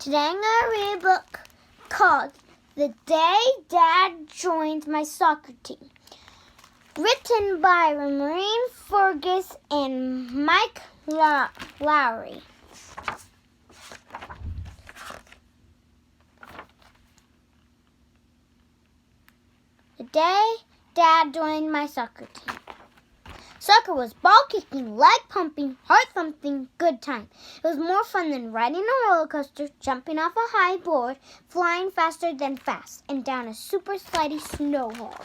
Today I'm going to read a book called The Day Dad Joined My Soccer Team, written by Maureen Fergus and Mike Lowry. The day Dad joined my soccer team. Soccer was ball kicking, leg pumping, heart thumping, good time. It was more fun than riding a roller coaster, jumping off a high board, flying faster than fast, and down a super slidey snow hole.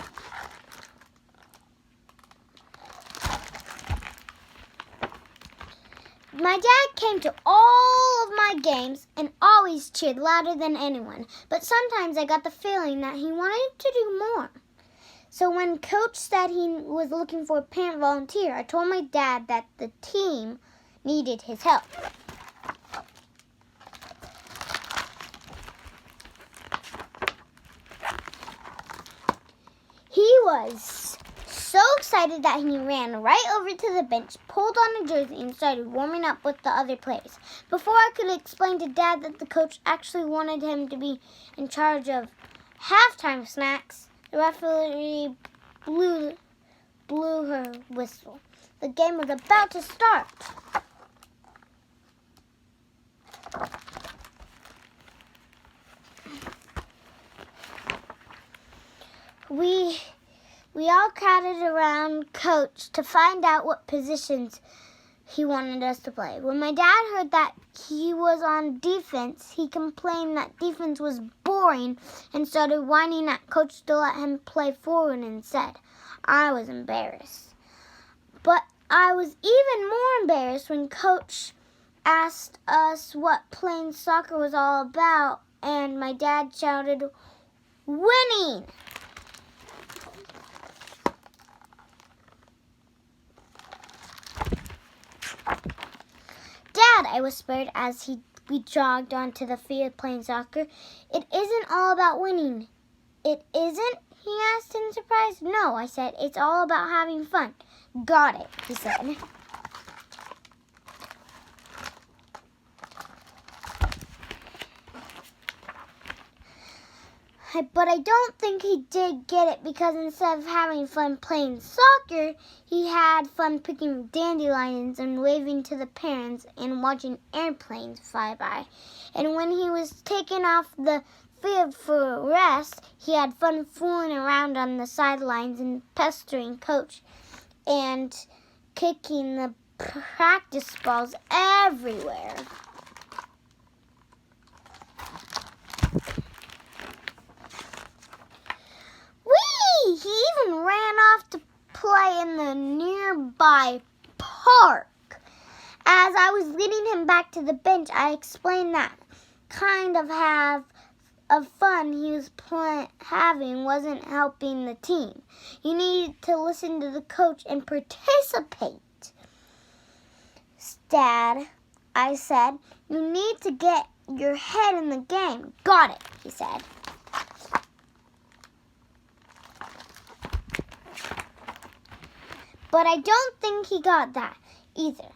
My dad came to all of my games and always cheered louder than anyone, but sometimes I got the feeling that he wanted to do more. So when Coach said he was looking for a parent volunteer, I told my dad that the team needed his help. He was so excited that he ran right over to the bench, pulled on a jersey, and started warming up with the other players. Before I could explain to Dad that the coach actually wanted him to be in charge of halftime snacks, the referee blew her whistle. The game was about to start. We all crowded around Coach to find out what positions he wanted us to play. When my dad heard that he was on defense, he complained that defense was boring and started whining at Coach to let him play forward instead. I was embarrassed. But I was even more embarrassed when Coach asked us what playing soccer was all about, and my dad shouted, "Winning!" "Dad," I whispered as we jogged onto the field playing soccer, "it isn't all about winning." "It isn't?" he asked in surprise. "No," I said, "it's all about having fun." "Got it," he said. But I don't think he did get it, because instead of having fun playing soccer, he had fun picking dandelions and waving to the parents and watching airplanes fly by. And when he was taken off the field for rest, he had fun fooling around on the sidelines and pestering Coach and kicking the practice balls everywhere. He even ran off to play in the nearby park. As I was leading him back to the bench, I explained that kind of fun he was having wasn't helping the team. You needed to listen to the coach and participate. "Dad," I said, "you need to get your head in the game." "Got it," he said. But I don't think he got that either,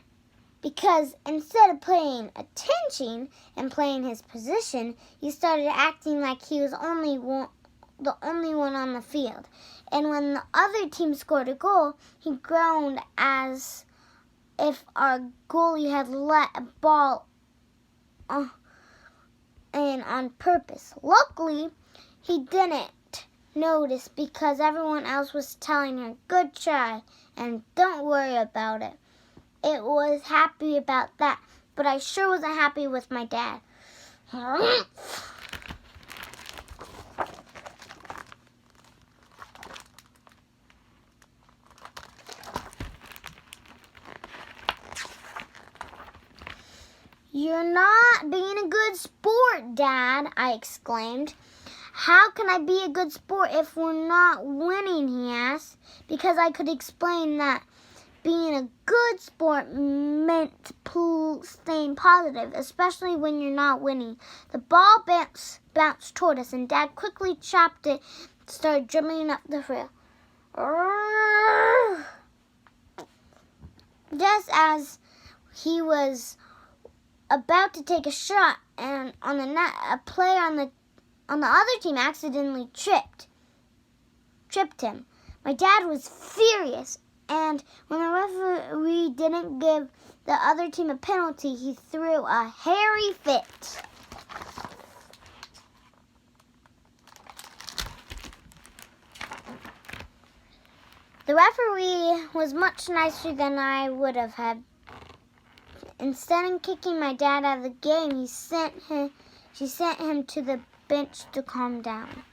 because instead of paying attention and playing his position, he started acting like he was the only one on the field. And when the other team scored a goal, he groaned as if our goalie had let a ball in on purpose. Luckily, he didn't notice, because everyone else was telling her, "Good try," and "Don't worry about it." It was happy about that, but I sure wasn't happy with my dad. "You're not being a good sport, Dad," I exclaimed. "How can I be a good sport if we're not winning?" he asked. Because I could explain that being a good sport meant staying positive, especially when you're not winning. The ball bounced toward us, and Dad quickly chopped it and started dribbling up the field. Just as he was about to take a shot, on the net, a player on the other team accidentally tripped him. My dad was furious, and when the referee didn't give the other team a penalty, he threw a hairy fit. The referee was much nicer than I would have had. Instead of kicking my dad out of the game, she sent him to the bench to calm down.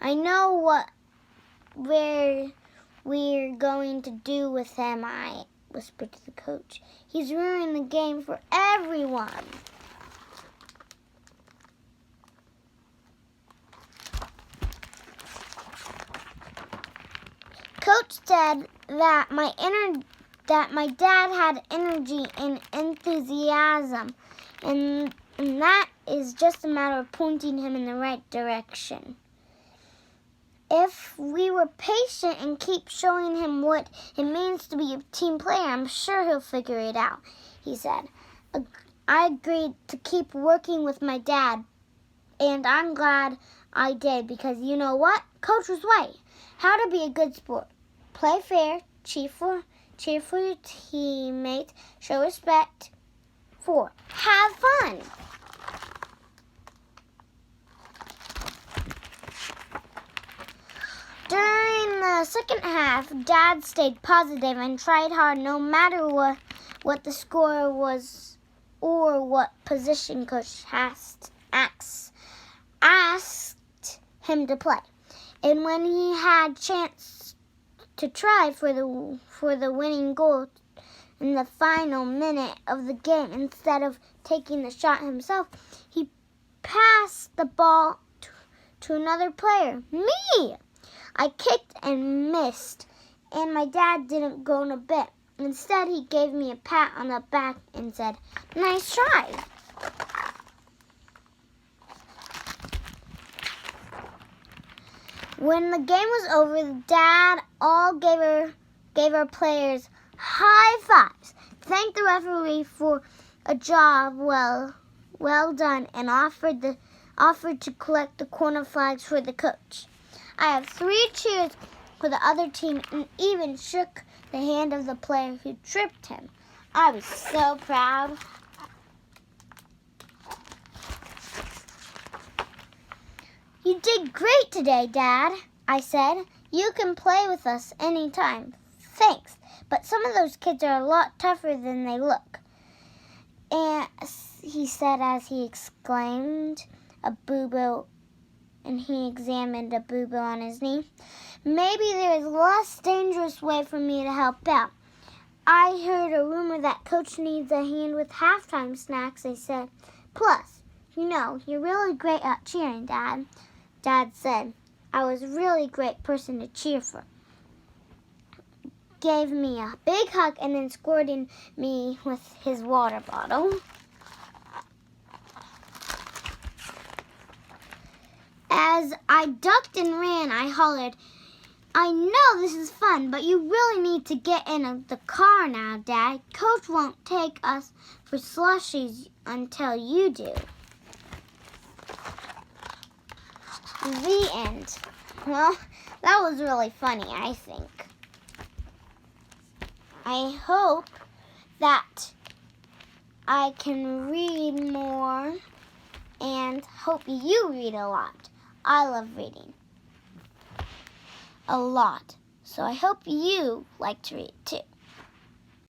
I know where we're going to do with him, I whispered to the coach. He's ruining the game for everyone. Coach said that my dad had energy and enthusiasm, and that is just a matter of pointing him in the right direction. If we were patient and keep showing him what it means to be a team player, I'm sure he'll figure it out, he said. I agreed to keep working with my dad, and I'm glad I did, because you know what? Coach was right. How to be a good sport. Play fair, cheer for your teammates, show respect. 4. Have fun. During the second half, Dad stayed positive and tried hard no matter what the score was or what position Coach asked him to play. And when he had chance to try for the winning goal in the final minute of the game, instead of taking the shot himself, he passed the ball to another player, me. I kicked and missed, and my dad didn't go in a bit. Instead, he gave me a pat on the back and said, "Nice try." When the game was over, Dad all gave our players high fives, thanked the referee for a job well done, and offered to collect the corner flags for the coach. I have 3 cheers for the other team and even shook the hand of the player who tripped him. I was so proud. "You did great today, Dad," I said. "You can play with us anytime." "Thanks, but some of those kids are a lot tougher than they look," and he said as he exclaimed a boo-boo, and he examined a boo-boo on his knee. "Maybe there is a less dangerous way for me to help out. I heard a rumor that Coach needs a hand with halftime snacks," they said. "Plus, you know, you're really great at cheering, Dad." Dad said I was a really great person to cheer for. Gave me a big hug and then squirted me with his water bottle. As I ducked and ran, I hollered, "I know this is fun, but you really need to get in the car now, Dad. Coach won't take us for slushies until you do." The end. Well, that was really funny, I think. I hope that I can read more and hope you read a lot. I love reading a lot, so I hope you like to read too.